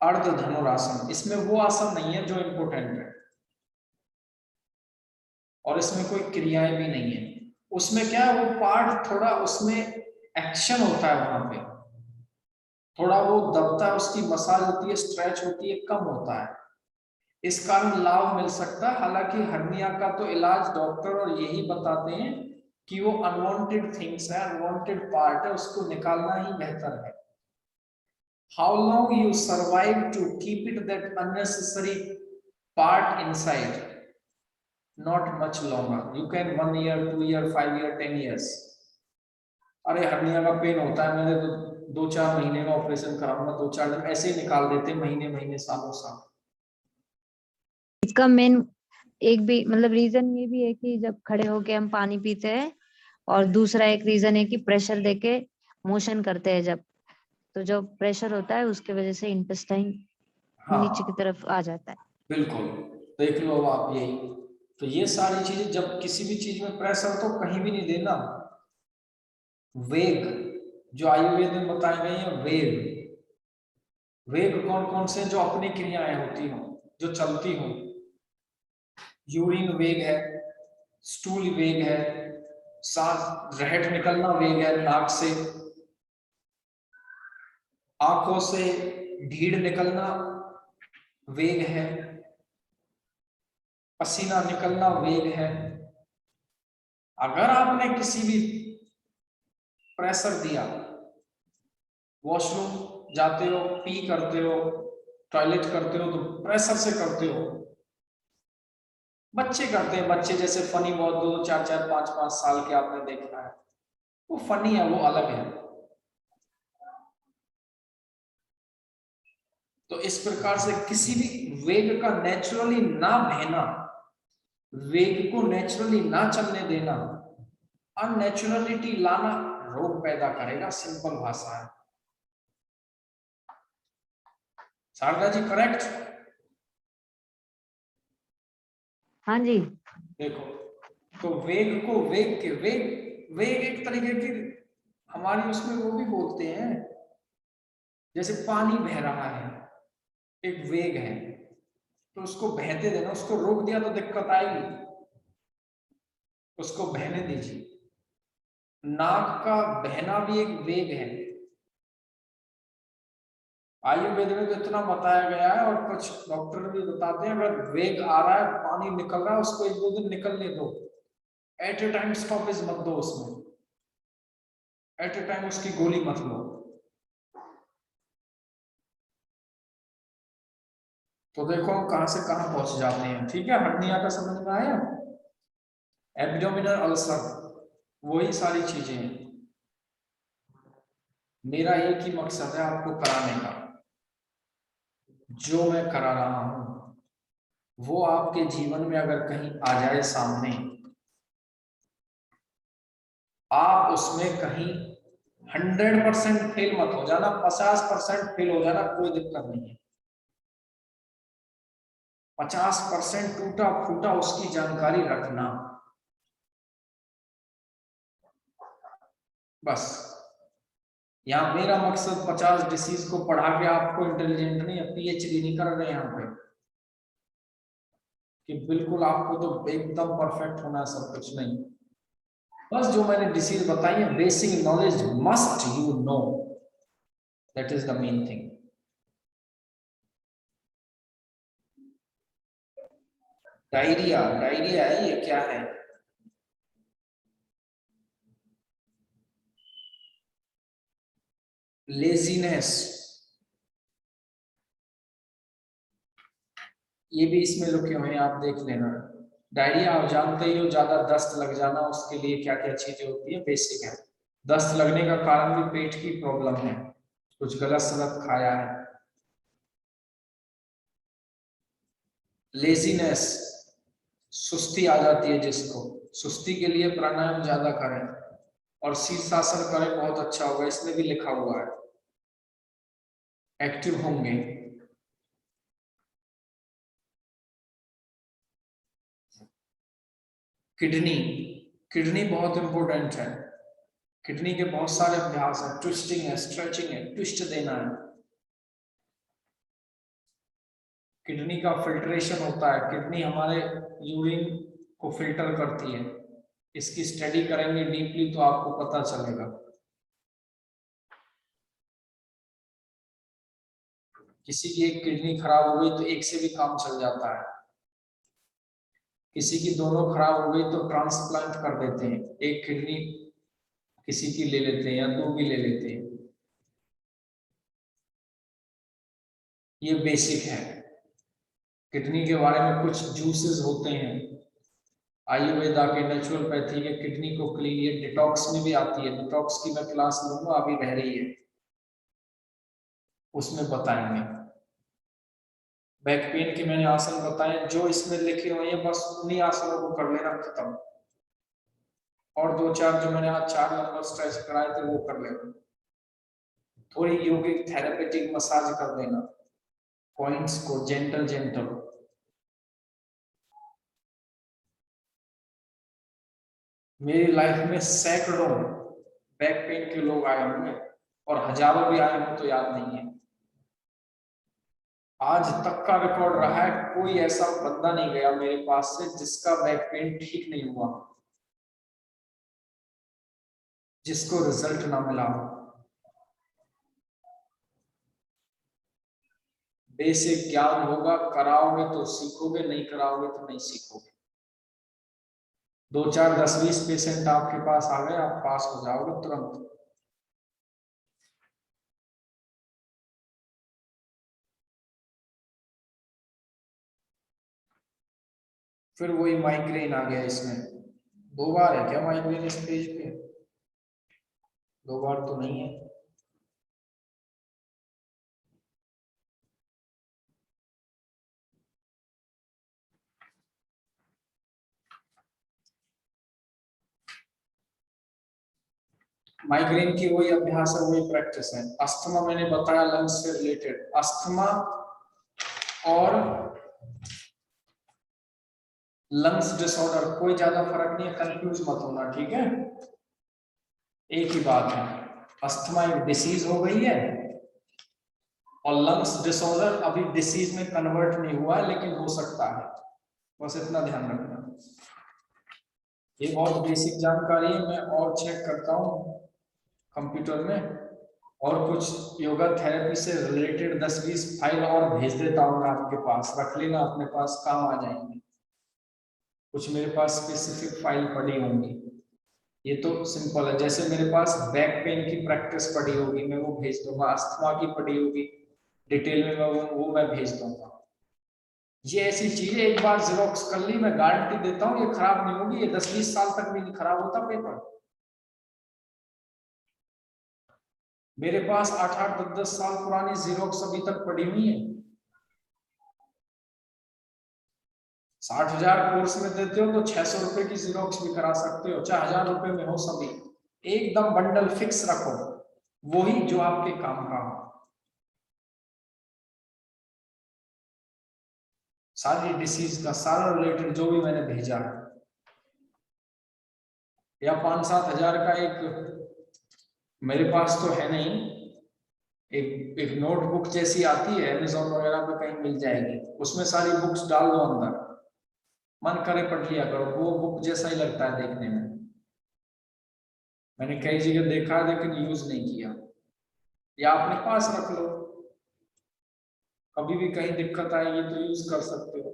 [SPEAKER 1] अर्ध धनुरासन, इसमें वो आसन नहीं है जो इम्पोर्टेंट है, और इसमें कोई क्रियाएं भी नहीं है। उसमें क्या है, वो पार्ट थोड़ा उसमें एक्शन होता है, वहां पे थोड़ा वो दबता है, उसकी मसाज होती है, स्ट्रेच होती है, कम होता है, इस कारण लाभ मिल सकता है। हालांकि हर्निया का तो इलाज डॉक्टर और यही बताते हैं कि वो अनवांटेड थिंग्स है, अनवांटेड पार्ट है, उसको निकालना ही बेहतर है। How long you survive to keep it that unnecessary part inside? Not much longer. You can 1 year, 2 year, 5 year, 10 years. अरे हर्निया का पेन होता है, मैंने तो 2-4 महीने का ऑपरेशन कराऊंगा, 2-4 दिन ऐसे ही निकाल देते, महीने सालों साल।
[SPEAKER 6] इसका मेन एक भी मतलब रीजन ये भी है कि जब खड़े होके हम पानी पीते हैं, और दूसरा एक रीजन है कि प्रेशर देके मोशन करते हैं जब, तो जो प्रेशर होता है उसके वजह से इंटेस्टाइन नीचे की तरफ आ जाता है।
[SPEAKER 1] बिल्कुल, देख लो आप यही तो ये सारी चीजें, जब किसी भी चीज में प्रेशर तो कहीं भी नहीं देना। वेग जो आयुर्वेद में बताए गए हैं, वेग वेग कौन कौन से, जो अपनी क्रियाएं होती हो, जो चलती हो। यूरिन वेग है, स्टूल वेग है, सांस रहट निकलना वेग है नाक से, आंखों से ढीड़ निकलना वेग है, पसीना निकलना वेग है। अगर आपने किसी भी प्रेशर दिया, वॉशरूम जाते हो, पी करते हो, टॉयलेट करते हो, तो प्रेशर से करते हो। बच्चे करते हैं, बच्चे जैसे फनी बहुत 2 4 4 5 5 साल के आपने देखा है, वो फनी है, वो अलग है। तो इस प्रकार से किसी भी वेग का नेचुरली ना बहना, वेग को नेचुरली ना चलने देना, अननेचुरलिटी लाना रोग पैदा करेगा। सिंपल भाषा है। शारदा जी करेक्ट?
[SPEAKER 6] हाँ जी।
[SPEAKER 1] देखो, तो वेग को वेग एक तरीके की हमारी उसमें वो भी बोलते हैं, जैसे पानी बह रहा है, एक वेग है, तो उसको बहते देना। उसको रोक दिया तो दिक्कत आएगी, उसको बहने दीजिए। नाक का बहना भी एक वेग है। आयुर्वेद में तो इतना बताया गया है, और कुछ डॉक्टर भी बताते हैं, अगर वेग आ रहा है, पानी निकल रहा है, उसको 1 2 दिन निकलने दो। एट ए टाइम स्टॉपेज मत दो उसमें, एट ए टाइम उसकी गोली मत लो। तो देखो हम कहां से कहां पहुंच जाते हैं। ठीक है, हर्निया का समझ में आया? एब्डोमिनल अल्सर, वही सारी चीजें हैं। मेरा एक ही मकसद है आपको कराने का। जो मैं करा रहा हूं वो आपके जीवन में अगर कहीं आ जाए सामने, आप उसमें कहीं 100% फेल मत हो जाना, 50% फेल हो जाना, कोई दिक्कत नहीं है। 50% टूटा फूटा उसकी जानकारी रखना, बस। यहाँ मेरा मकसद 50 डिसीज को पढ़ा के आपको इंटेलिजेंट नहीं, PhD नहीं कर रहे यहाँ पे कि बिल्कुल आपको तो एकदम परफेक्ट होना है, सब कुछ नहीं। बस जो मैंने डिसीज बताई है, basic knowledge must you know, that is the main thing. Diarrhoea, diarrhoea है, ये क्या है? लेजीनेस, ये भी इसमें लुके हुए हैं, आप देख लेना। डायरिया आप जानते ही हो, ज्यादा दस्त लग जाना, उसके लिए क्या क्या चीजें होती है, बेसिक है। दस्त लगने का कारण भी पेट की प्रॉब्लम है, कुछ गलत सलत खाया है। लेजीनेस, सुस्ती आ जाती है जिसको, सुस्ती के लिए प्राणायाम ज्यादा करें, और शीर्षासन करें, बहुत अच्छा होगा। इसमें भी लिखा हुआ है, एक्टिव होंगे। किडनी, किडनी बहुत इंपॉर्टेंट है। किडनी के बहुत सारे अभ्यास है, ट्विस्टिंग है, स्ट्रेचिंग है, ट्विस्ट देना है। किडनी का फिल्ट्रेशन होता है, किडनी हमारे यूरिन को फिल्टर करती है। इसकी स्टडी करेंगे डीपली तो आपको पता चलेगा। किसी की एक किडनी खराब हो गई तो एक से भी काम चल जाता है, किसी की दोनों खराब हो गई तो ट्रांसप्लांट कर देते हैं, एक किडनी किसी की ले लेते हैं या 2 भी ले लेते हैं। ये बेसिक है। किडनी के बारे में कुछ जूसेस होते हैं आयुर्वेदा के, नेचुरोपैथी के, किडनी को क्लीन, ये डिटॉक्स में भी आती है। डिटॉक्स की मैं क्लास लूंगा, अभी रह रही है, उसमें बताएंगे। बैक पेन के मैंने आसन बताए, जो इसमें लिखे हुए हैं बस उन्हीं आसनों को कर लेना, खत्म। और 2 4 जो मैंने आज 4 नंबर स्ट्रेच कराए थे वो कर लेना। थोड़ी योगिक थेरेपेटिक मसाज कर देना, पॉइंट्स को जेंटल जेंटल। मेरी लाइफ में सैकड़ों बैक पेन के लोग आए होंगे और हजारों भी आए हों तो याद नहीं है। आज तक का रिकॉर्ड रहा है, कोई ऐसा बंदा नहीं गया मेरे पास से जिसका बैक पेन ठीक नहीं हुआ, जिसको रिजल्ट ना मिला। बेसिक ज्ञान होगा, कराओगे तो सीखोगे, नहीं कराओगे तो नहीं सीखोगे। 2 4 10 20 पेशेंट आपके पास आ गए, आप पास हो जाओगे तुरंत। फिर वही माइग्रेन आ गया इसमें। 2 बार है क्या माइग्रेन इस पेज पे? 2 बार तो नहीं है। माइग्रेन की वही अभ्यास है, वही प्रैक्टिस है। अस्थमा मैंने बताया लंग्स से रिलेटेड। अस्थमा और लंग्स डिसऑर्डर कोई ज्यादा फर्क नहीं है, कंफ्यूज मत होना, ठीक है? एक ही बात है। अस्थमा एक डिसीज हो गई है और लंग्स डिसऑर्डर अभी डिसीज में कन्वर्ट नहीं हुआ है, लेकिन हो सकता है, बस इतना ध्यान रखना। ये बहुत बेसिक जानकारी है, मैं और चेक करता हूँ कंप्यूटर में और कुछ योगा थेरेपी से रिलेटेड 10-20 फाइल और भेज देता हूँ मैं आपके पास, रख लेना अपने पास, काम आ जाएंगे। कुछ मेरे पास स्पेसिफिक फाइल पड़ी होंगी। ये तो सिंपल है, जैसे मेरे पास बैक पेन की प्रैक्टिस पड़ी होगी मैं वो भेज दूंगा, अस्थमा की पड़ी होगी डिटेल में वो मैं भेज दूंगा। ये ऐसी चीजें एक बार जेरोक्स कर ली, मैं गारंटी देता हूँ ये खराब नहीं होगी, ये 10-20 साल तक भी नहीं खराब होता पेपर। मेरे पास 8-8 10-10 साल पुरानी जीरोक्स अभी तक पड़ी हुई है। 60,000 कोर्स में देते हो तो 600 रुपए की जीरोक्स भी करा सकते हो, चाहे 1000 रुपए में हो, सभी एकदम बंडल फिक्स रखो, वही जो आपके काम का हो। सारी डिसीज का सारा रिलेटेड जो भी मैंने भेजा है, या 5-7 हजार का एक मेरे पास तो है नहीं, एक नोटबुक जैसी आती है अमेज़न वगैरह पे कहीं मिल जाएगी, उसमें सारी बुक्स डाल दो अंदर, मन करे पढ़ लिया करो, वो बुक जैसा ही लगता है देखने में। मैंने कई जगह देखा है लेकिन यूज नहीं किया, या अपने पास रख लो, कभी भी कहीं दिक्कत आएगी तो यूज कर सकते हो।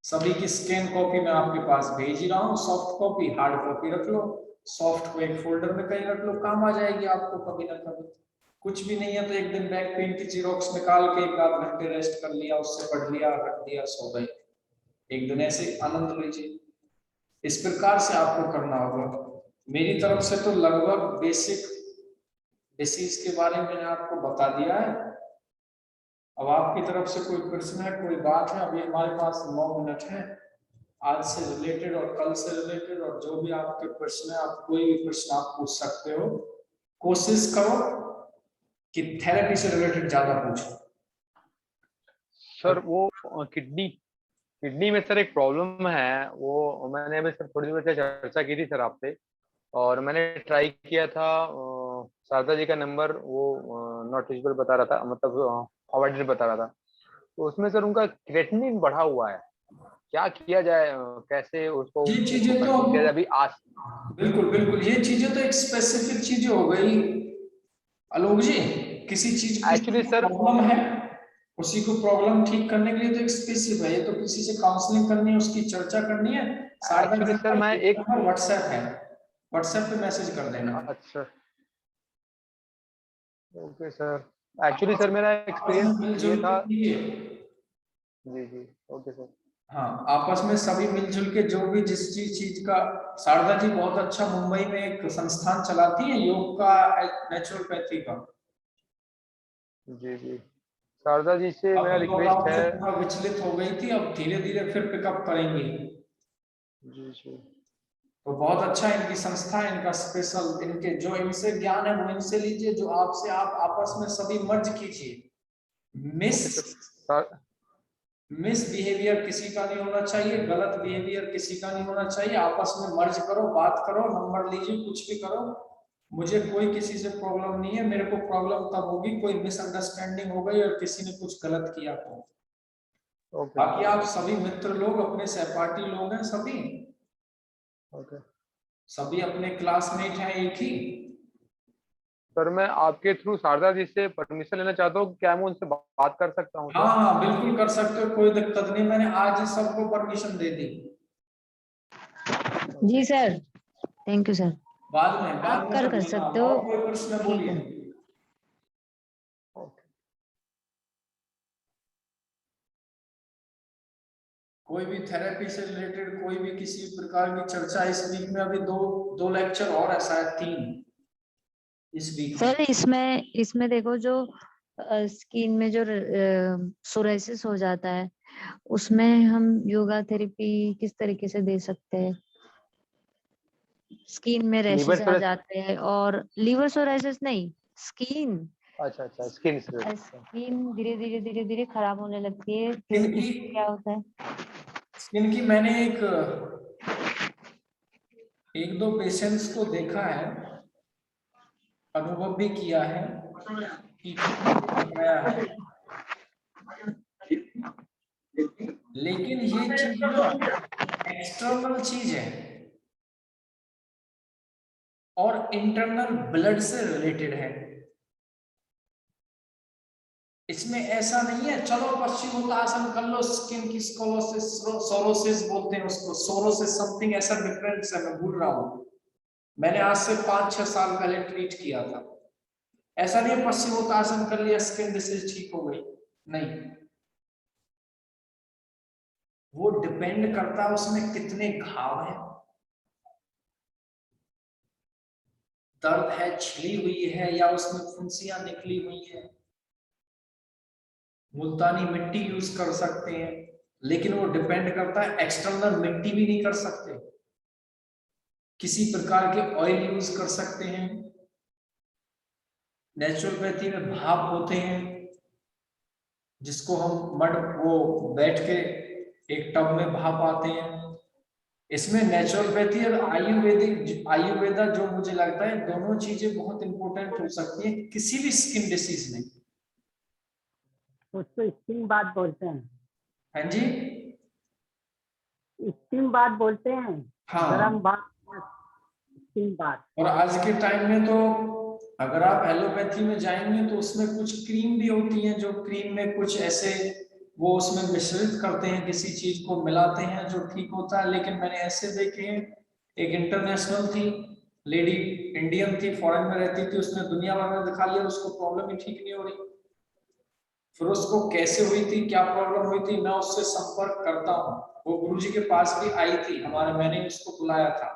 [SPEAKER 1] सभी की स्कैन कॉपी मैं आपके पास भेज ही रहा हूँ, सॉफ्ट कॉपी हार्ड कॉपी रख लो, सॉफ्ट को एक फोल्डर में कहीं रख लो, काम आ जाएगी आपको कभी ना कभी। कुछ भी नहीं है तो एक दिन बैक पेन की जीरोक्स निकाल के 1-8 घंटे रेस्ट कर लिया, उससे पढ़ लिया, रख दिया, सो गए, एक दिन ऐसे आनंद लीजिए। इस प्रकार से आपको करना होगा। मेरी तरफ से तो लगभग बेसिक डिसीज के बारे में मैंने आपको बता दिया है। अब आपकी तरफ से कोई प्रश्न है, कोई बात है? अभी हमारे पास 9 मिनट है, आज से रिलेटेड और कल से रिलेटेड, और जो भी आपके प्रश्न है, आप कोई भी प्रश्न आप पूछ सकते हो। कोशिश करो कि थेरेपी से रिलेटेड ज्यादा पूछो।
[SPEAKER 4] सर वो किडनी में सर एक प्रॉब्लम है, वो मैंने अभी सर थोड़ी देर से चर्चा की थी सर आपसे, और मैंने ट्राई किया था, शारदा जी का नंबर वो नॉट रीचेबल बता रहा था, मतलब अवॉइडेड बता रहा था, तो उसमें सर उनका क्रेटिनिन बढ़ा हुआ है, क्या किया जाए, कैसे उसको
[SPEAKER 1] ये चीजें तो
[SPEAKER 4] किया जाए अभी आज?
[SPEAKER 1] बिल्कुल बिल्कुल, ये चीजें तो एक स्पेसिफिक चीजें हो गई आलोक जी। किसी चीज की
[SPEAKER 4] एक्चुअली सर
[SPEAKER 1] प्रॉब्लम है, उसी को प्रॉब्लम ठीक करने के लिए तो एक स्पेसिफिक है, ये तो किसी से काउंसलिंग करनी है, उसकी चर्चा करनी है।
[SPEAKER 4] एक्चुअली सर मैं एक
[SPEAKER 1] व्हाट्सएप है, व्हाट्सएप पे मैसेज कर देना।
[SPEAKER 4] अच्छा ओके सर, एक्चुअली सर मेरा एक्सपीरियंस ये था। जी जी ओके सर।
[SPEAKER 1] हाँ, आपस में सभी मिलजुल के जो भी जिस चीज का, शारदा जी बहुत अच्छा मुंबई में एक संस्थान चलाती है योग का, नेचुरोपैथी का।
[SPEAKER 4] जी जी, शारदा जी से मेरा रिक्वेस्ट है।
[SPEAKER 1] थोड़ा विचलित हो गई थी, अब धीरे धीरे फिर पिकअप करेंगे।
[SPEAKER 4] जी जी,
[SPEAKER 1] तो बहुत अच्छा इनकी संस्था है, इनका स्पेशल, इनके जो इनसे ज्ञान है वो इनसे लीजिए, जो आपसे आप आपस में सभी मर्ज कीजिए। मिस मिसबिहेवियर किसी का नहीं होना चाहिए, गलत बिहेवियर किसी का नहीं होना चाहिए। आपस में मर्ज करो, बात करो, नंबर लीजिए, कुछ भी करो, मुझे कोई किसी से प्रॉब्लम नहीं है। मेरे को प्रॉब्लम तब होगी कोई मिसअंडरस्टैंडिंग हो गई और किसी ने कुछ गलत किया तो। बाकी आप सभी मित्र लोग अपने सहपाठी लोग हैं, सभी अपने क्लासमेट हैं एक ही।
[SPEAKER 4] सर मैं आपके थ्रू शारदा जी से परमिशन लेना चाहता हूँ, क्या मैं उनसे बात कर सकता हूँ?
[SPEAKER 1] हाँ हाँ बिल्कुल कर सकते हो, कोई दिक्कत नहीं। मैंने आज ही सबको परमिशन दे दी।
[SPEAKER 6] जी सर, थैंक यू सर।
[SPEAKER 1] बाद में
[SPEAKER 6] आप कर सकते हो।
[SPEAKER 1] और कोई प्रश्न
[SPEAKER 6] ठीक
[SPEAKER 1] बोलिए।
[SPEAKER 6] है।
[SPEAKER 1] कोई भी थेरेपी से रिलेटेड कोई भी किसी प्रकार की चर्चा इस वीक में? अभी दो लेक्चर और है, शायद 3 इस वीक।
[SPEAKER 6] सर इसमें देखो, जो स्किन में जो सोराइसिस हो जाता है, उसमें हम योगा थेरेपी किस तरीके से दे सकते हैं? स्किन में रैशेस आ जाते हैं, और लिवर सोराइसिस नहीं, स्किन।
[SPEAKER 4] अच्छा, स्किन
[SPEAKER 6] धीरे धीरे खराब होने लगती है, फिर इसमें क्या होता है?
[SPEAKER 1] स्किन की मैंने एक दो पेशेंट्स को देखा है, अनुभव भी किया है कि आया है। लेकिन ये चीज ना एक्सटर्नल चीज है और इंटरनल ब्लड से रिलेटेड है। इसमें ऐसा नहीं है चलो पश्चिमोत्तासन कर लो, स्किन की सोरोसिस बोलते हैं उसको, सोरोसिस समथिंग ऐसा डिफरेंस है, मैं भूल रहा हूं। मैंने आज से 5-6 साल पहले ट्रीट किया था। ऐसा नहीं है पश्चिमोत्तासन कर लिया स्किन डिसीज ठीक हो गई, नहीं। वो डिपेंड करता है उसमें कितने घाव है, दर्द है, छिली हुई है, या उसमें फुंसियां निकली हुई है। मुल्तानी मिट्टी यूज कर सकते हैं, लेकिन वो डिपेंड करता है, एक्सटर्नल मिट्टी भी नहीं कर सकते। किसी प्रकार के ऑयल यूज कर सकते हैं। नेचुरोपैथी में भाप होते हैं, जिसको हम वो बैठ के एक टब में भाप आते हैं। इसमें नेचुरोपैथी और आयुर्वेदा जो मुझे लगता है दोनों चीजें बहुत इंपॉर्टेंट हो सकती है किसी भी स्किन डिसीज में।
[SPEAKER 5] उसको स्किन बात बोलते हैं।
[SPEAKER 1] हाँ जी,
[SPEAKER 5] स्किन बात बोलते हैं।
[SPEAKER 1] हाँ।
[SPEAKER 5] गरम बात, स्किन बात।
[SPEAKER 1] और आज के टाइम में तो अगर आप एलोपैथी में जाएंगे तो उसमें कुछ क्रीम भी होती है, जो क्रीम में कुछ ऐसे वो उसमें मिश्रित करते हैं, किसी चीज को मिलाते हैं जो ठीक होता है। लेकिन मैंने ऐसे देखे हैं, एक इंटरनेशनल थी लेडी, इंडियन थी, फॉरेन में रहती थी, उसने दुनिया भर में दिखा लिया, उसको प्रॉब्लम ही ठीक नहीं हो रही। फिर उसको कैसे हुई थी, क्या प्रॉब्लम हुई थी, मैं उससे संपर्क करता हूँ। वो गुरुजी के पास भी आई थी हमारे, मैंने उसको बुलाया था।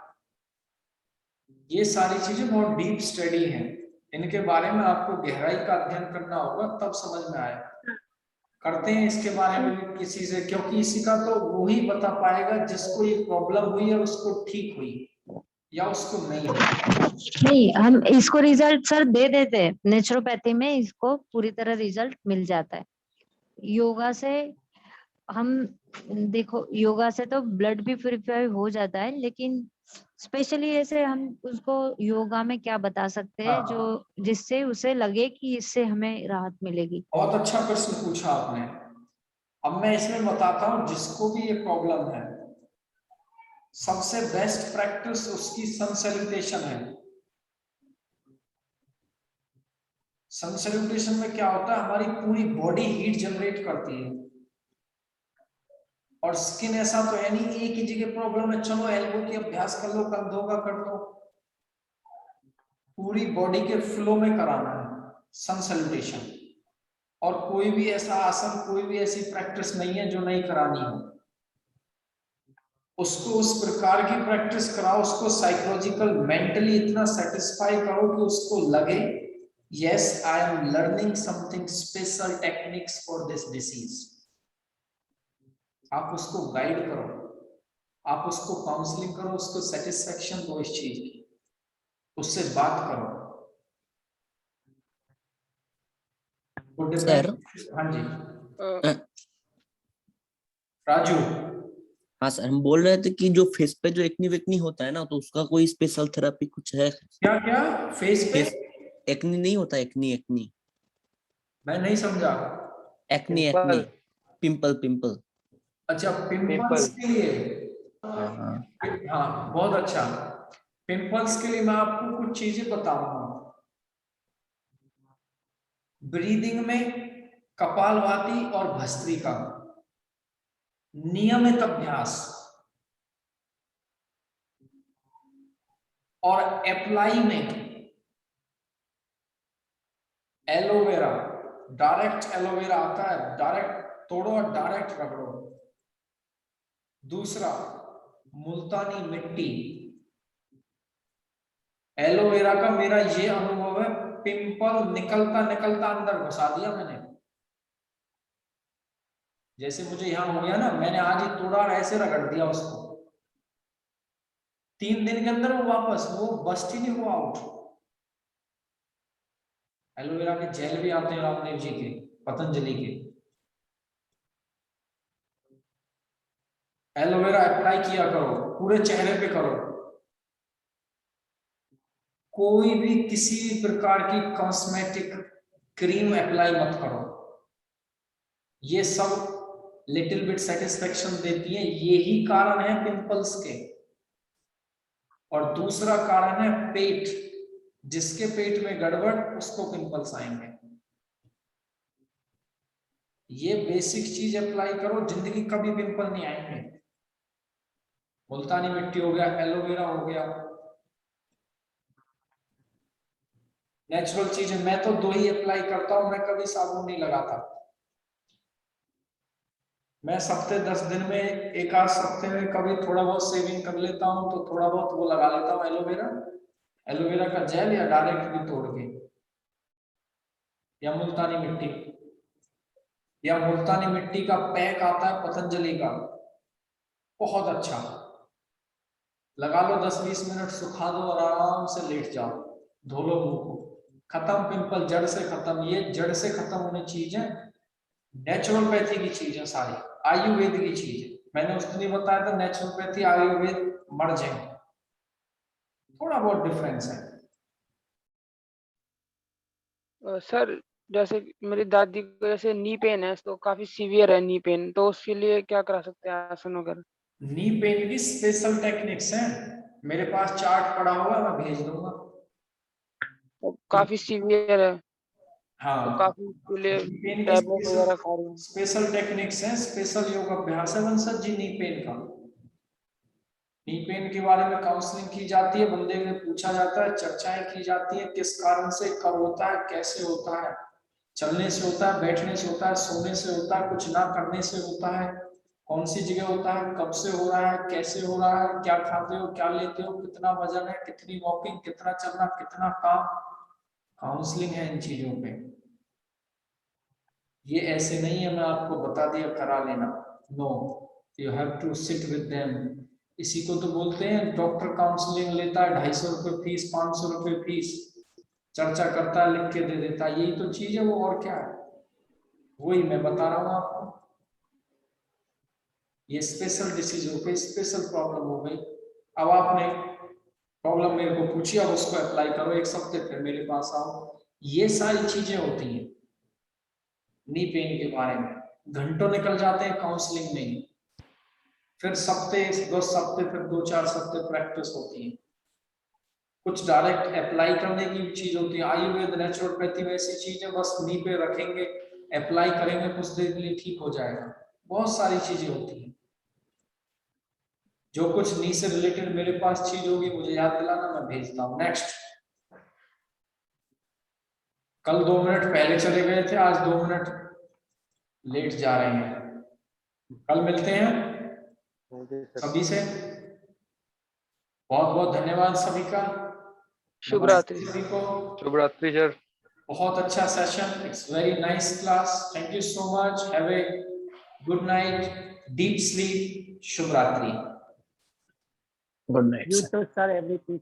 [SPEAKER 1] ये सारी चीजें बहुत डीप स्टडी हैं, इनके बारे में आपको गहराई का अध्ययन करना होगा, तब समझ में आएगा। करते हैं इसके बारे में भी किसी से, क्योंकि इसी का तो वो ही बता पाएगा जिसको ये प्रॉब्लम हुई है, उसको ठीक हुई या उसको नहीं हुई।
[SPEAKER 6] नहीं, हम इसको रिजल्ट सर दे देते हैं। नेचुरोपैथी में इसको पूरी तरह रिजल्ट मिल जाता है। योगा से हम देखो, योगा से तो ब्लड भी प्यूरिफाई हो जाता है, लेकिन स्पेशली ऐसे हम उसको योगा में क्या बता सकते हैं जो जिससे उसे लगे कि इससे हमें राहत मिलेगी।
[SPEAKER 1] बहुत अच्छा प्रश्न पूछा आपने। अब मैं इसमें बताता हूँ, जिसको भी ये प्रॉब्लम है सबसे बेस्ट प्रैक्टिस उसकी सन सैल्यूटेशन है। सन सैल्यूटेशन में क्या होता है, हमारी पूरी बॉडी हीट जनरेट करती है, और स्किन ऐसा तो है नहीं एक ही जगह प्रॉब्लम है चलो एल्बो की अभ्यास कर लो, कंधों का कर लो, पूरी बॉडी के फ्लो में कराना है सन सैल्यूटेशन। और कोई भी ऐसा आसन, कोई भी ऐसी प्रैक्टिस नहीं है जो नहीं करानी हो। उसको उस प्रकार की प्रैक्टिस कराओ, उसको साइकोलॉजिकल मेंटली इतना सेटिस्फाई करो कि उसको लगे yes I am learning something special techniques for this disease। आप उसको गाइड करो, आप उसको काउंसलिंग करो, उसको सेटिस्फेक्शन दो इस चीज की, उससे बात करो।
[SPEAKER 8] सर,
[SPEAKER 1] हाँ जी। राजू,
[SPEAKER 8] हाँ सर, हम बोल रहे थे कि जो फेस पे जो एक्नी वेक्नी होता है ना, तो उसका कोई स्पेशल थेरेपी कुछ है?
[SPEAKER 1] क्या क्या फेस पे?
[SPEAKER 8] एक्नी नहीं होता, एक्नी एक्नी
[SPEAKER 1] मैं नहीं समझा।
[SPEAKER 8] Acne acne
[SPEAKER 4] pimple
[SPEAKER 8] pimple pimple.
[SPEAKER 1] अच्छा, पिंपल्स
[SPEAKER 4] पिंपल
[SPEAKER 1] के लिए।
[SPEAKER 8] हाँ हाँ।
[SPEAKER 1] हाँ, बहुत अच्छा। पिंपल्स के लिए मैं आपको कुछ चीजें बताऊंगा। ब्रीदिंग में कपालभाति और भस्त्रिका, नियमित अभ्यास, और अप्लाई में एलोवेरा, डायरेक्ट एलोवेरा आता है, डायरेक्ट तोड़ो और डायरेक्ट रगड़ो। दूसरा, मुल्तानी मिट्टी। एलोवेरा का मेरा ये अनुभव है, पिंपल निकलता निकलता अंदर घुसा दिया मैंने। जैसे मुझे यहां हो गया ना, मैंने आज ही तोड़ा और ऐसे रगड़ दिया उसको, 3 दिन के अंदर वो वापस वो बस्ट ही नहीं हुआ आउट। एलोवेरा के जेल भी आते हैं रामदेव जी के, पतंजलि के। एलोवेरा अप्लाई किया करो, पूरे चेहरे पे करो। कोई भी किसी भी प्रकार की कॉस्मेटिक क्रीम अप्लाई मत करो। ये सब लिटिल बिट सेटिस्फेक्शन देती है, यही कारण है पिंपल्स के। और दूसरा कारण है पेट, जिसके पेट में गड़बड़ उसको पिंपल्स आएंगे। ये बेसिक चीज अप्लाई करो, जिंदगी कभी पिंपल नहीं आएंगे। मुल्तानी मिट्टी हो गया, एलोवेरा हो गया, नेचुरल चीज है। मैं तो 2 ही अप्लाई करता हूं, मैं कभी साबुन नहीं लगाता। मैं हफ्ते 10 दिन में एक आध हफ्ते में कभी थोड़ा बहुत सेविंग कर लेता हूं, तो थोड़ा बहुत वो लगा लेता हूं एलोवेरा, एलोवेरा का जेल, या डायरेक्ट भी तोड़ के, या मुल्तानी मिट्टी, या मुल्तानी मिट्टी का पैक आता है पतंजलि का, बहुत अच्छा, लगा लो 10-20 मिनट, सुखा दो और आराम से लेट जाओ, धो लो मुंह को, खत्म पिंपल, जड़ से खत्म। ये जड़ से खत्म होने चीज है, नेचुरोपैथी की चीज है सारी, आयुर्वेद की चीज है। मैंने उसको नहीं बताया था नेचुरोपैथी आयुर्वेद मर्ज है, थोड़ा बहुत डिफरेंस है।
[SPEAKER 3] सर जैसे मेरी दादी को जैसे नी पेन है, तो काफी सीवियर है नी पेन, तो उसके लिए क्या करा सकते हैं, आसन वगैरह?
[SPEAKER 1] नी पेन की स्पेशल टेक्निक्स हैं, मेरे पास चार्ट पड़ा हुआ है, मैं भेज दूंगा।
[SPEAKER 3] तो काफी सीवियर है, तो
[SPEAKER 1] हाँ,
[SPEAKER 3] काफी उसके लिए
[SPEAKER 1] नी पेन की
[SPEAKER 3] टैबलेट वगैरह खा रही हूँ।
[SPEAKER 1] स्पेशल टेक्निक्स हैं, स्पेशल योग अभ्यास है वंशज जी। नी पेन का, नी पेन के बारे में काउंसलिंग की जाती है, बंदे में पूछा जाता है, चर्चाएं की जाती है, किस कारण से, कब होता है, कैसे होता है, चलने से होता है, बैठने से होता है, सोने से होता है, कुछ ना करने से होता है, कौन सी जगह होता है, कब से हो रहा है, कैसे हो रहा है, क्या खाते हो, क्या लेते हो, कितना वजन है, कितनी वॉकिंग, कितना चलना, कितना काम, काउंसलिंग है इन चीजों पे। ये ऐसे नहीं है मैं आपको बता दिया करा लेना, no, you have to sit with them. इसी को तो बोलते हैं डॉक्टर काउंसलिंग लेता है 250 रुपये फीस, 500 रुपये फीस, चर्चा करता है, लिख के दे देता है, यही तो चीज है वो, और क्या है, वही मैं बता रहा हूँ आपको। ये स्पेशल डिसीज हो गई, स्पेशल प्रॉब्लम हो गई, अब आपने प्रॉब्लम मेरे को पूछी, अब उसको अप्लाई करो, 1 हफ्ते फिर मेरे पास आओ। ये सारी चीजें होती हैं नी पेन के बारे में, घंटों निकल जाते हैं काउंसलिंग में, फिर हफ्ते 10 हफ्ते, फिर 2-4 हफ्ते प्रैक्टिस होती है। कुछ डायरेक्ट अप्लाई करने की चीज होती है, आयुर्वेद नेचुरोपैथी में ऐसी चीज है, बस नी पे रखेंगे, अप्लाई करेंगे, कुछ देर के लिए ठीक हो जाएगा। बहुत सारी चीजें होती हैं, जो कुछ नी से रिलेटेड मेरे पास चीज होगी मुझे याद दिलाना, मैं भेजता हूँ। नेक्स्ट, कल 2 मिनट पहले चले गए थे, आज 2 मिनट लेट जा रहे हैं। कल मिलते हैं सभी से, बहुत बहुत धन्यवाद सभी का,
[SPEAKER 3] शुभ
[SPEAKER 1] नमस्ते
[SPEAKER 3] रात्रि।
[SPEAKER 1] सभी को,
[SPEAKER 4] शुभ रात्रि सर।
[SPEAKER 1] बहुत अच्छा session, it's very nice class, thank you so much, have a good night, deep sleep, शुभ रात्रि।
[SPEAKER 8] Good night
[SPEAKER 5] You too, sir, everything.